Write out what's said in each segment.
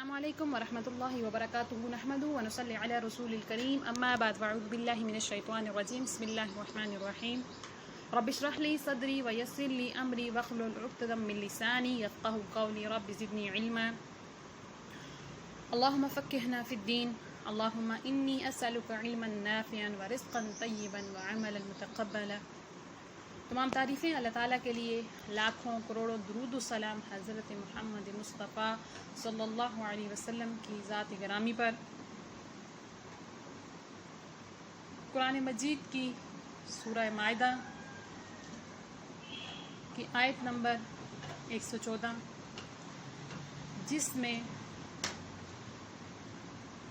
السلام علیکم ورحمۃ اللہ وبرکاتہ نحمد ونصلی علی رسول الکریم اما بعد فاعوذ باللہ من الشیطان الرجیم بسم اللہ الرحمن الرحیم رب اشرح لی صدری ویسر لی امری واحلل عقدۃ من لسانی یفقهوا قولی رب زدنی علما اللہم فقہنا فی الدین اللہم انی اسألک علما نافعا ورزقا طیبا وعملا متقبلا۔ تمام تعریفیں اللہ تعالیٰ کے لیے، لاکھوں کروڑوں درود و سلام حضرت محمد مصطفیٰ صلی اللہ علیہ وسلم کی ذات گرامی پر۔ قرآن مجید کی سورہ مائدہ کی آیت نمبر 114، جس میں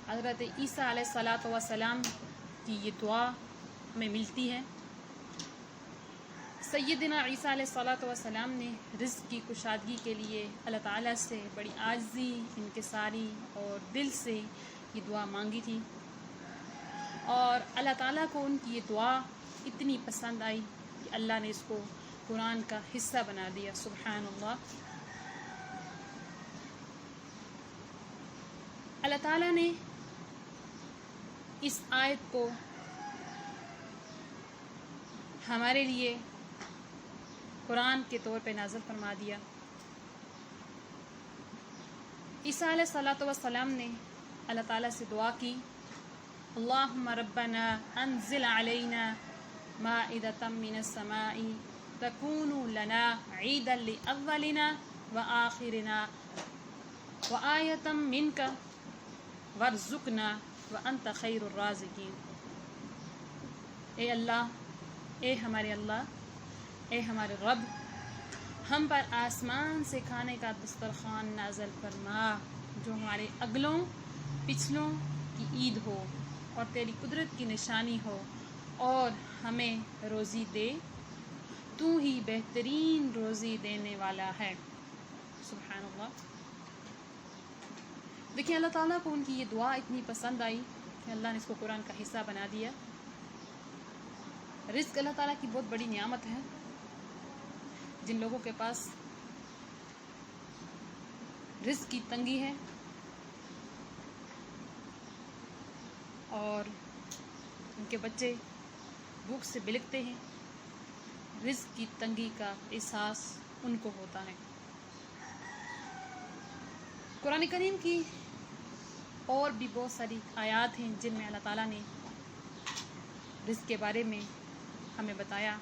حضرت عیسیٰ علیہ السلام کی یہ دعا ہمیں ملتی ہے۔ سیدنا عیسیٰ علیہ السلام نے رزق کی کشادگی کے لیے اللہ تعالیٰ سے بڑی عاجزی، انکساری اور دل سے یہ دعا مانگی تھی، اور اللہ تعالیٰ کو ان کی یہ دعا اتنی پسند آئی کہ اللہ نے اس کو قرآن کا حصہ بنا دیا۔ سبحان اللہ۔ اللہ تعالیٰ نے اس آیت کو ہمارے لیے قرآن کے طور پہ نازل فرما دیا۔ عیسیٰ علیہ السلام نے اللہ تعالیٰ سے دعا کی، اللہم ربنا انزل علینا مائدۃ من السماء تکون لنا عیدا لاولنا وآخرنا وآیۃ منک وارزقنا وانت خیر الرازقین۔ اے اللہ، اے ہمارے اللہ، اے ہمارے رب، ہم پر آسمان سے کھانے کا دسترخوان نازل فرما جو ہمارے اگلوں پچھلوں کی عید ہو اور تیری قدرت کی نشانی ہو، اور ہمیں روزی دے، تو ہی بہترین روزی دینے والا ہے۔ سبحان اللہ۔ دیکھیں، اللہ تعالیٰ کو ان کی یہ دعا اتنی پسند آئی کہ اللہ نے اس کو قرآن کا حصہ بنا دیا۔ رزق اللہ تعالیٰ کی بہت بڑی نعمت ہے۔ جن لوگوں کے پاس رزق کی تنگی ہے اور ان کے بچے بھوک سے بلکتے ہیں، رزق کی تنگی کا احساس ان کو ہوتا ہے۔ قرآن کریم کی اور بھی بہت ساری آیات ہیں جن میں اللہ تعالیٰ نے رزق کے بارے میں ہمیں بتایا،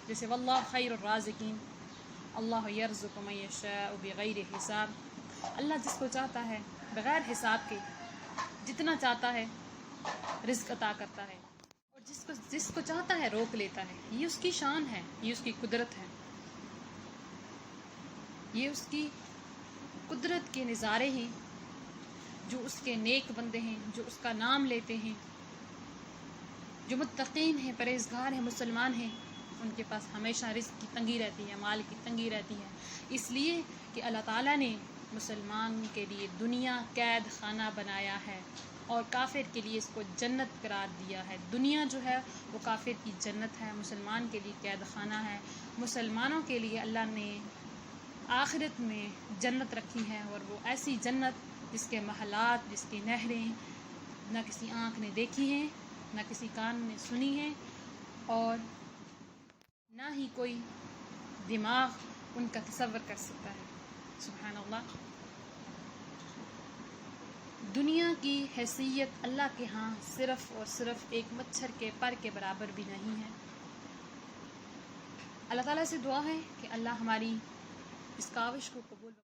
جیسے واللہ خیر الرازقین، اللہ یرزق من یشاء بغیر حساب۔ اللہ جس کو چاہتا ہے بغیر حساب کے جتنا چاہتا ہے رزق عطا کرتا ہے، اور جس کو چاہتا ہے روک لیتا ہے۔ یہ اس کی شان ہے، یہ اس کی قدرت ہے، یہ اس کی قدرت کے نظارے ہیں۔ جو اس کے نیک بندے ہیں، جو اس کا نام لیتے ہیں، جو متقین ہیں، پرہیزگار ہیں، مسلمان ہیں، ان کے پاس ہمیشہ رزق کی تنگی رہتی ہے، مال کی تنگی رہتی ہے، اس لیے کہ اللہ تعالیٰ نے مسلمان کے لیے دنیا قید خانہ بنایا ہے اور کافر کے لیے اس کو جنت قرار دیا ہے۔ دنیا جو ہے وہ کافر کی جنت ہے، مسلمان کے لیے قید خانہ ہے۔ مسلمانوں کے لیے اللہ نے آخرت میں جنت رکھی ہے، اور وہ ایسی جنت جس کے محلات، جس کی نہریں نہ کسی آنکھ نے دیکھی ہیں، نہ کسی کان نے سنی ہیں، اور نہ ہی کوئی دماغ ان کا تصور کر سکتا ہے۔ سبحان اللہ۔ دنیا کی حیثیت اللہ کے ہاں صرف اور صرف ایک مچھر کے پر کے برابر بھی نہیں ہے۔ اللہ تعالیٰ سے دعا ہے کہ اللہ ہماری اس کاوش کو قبول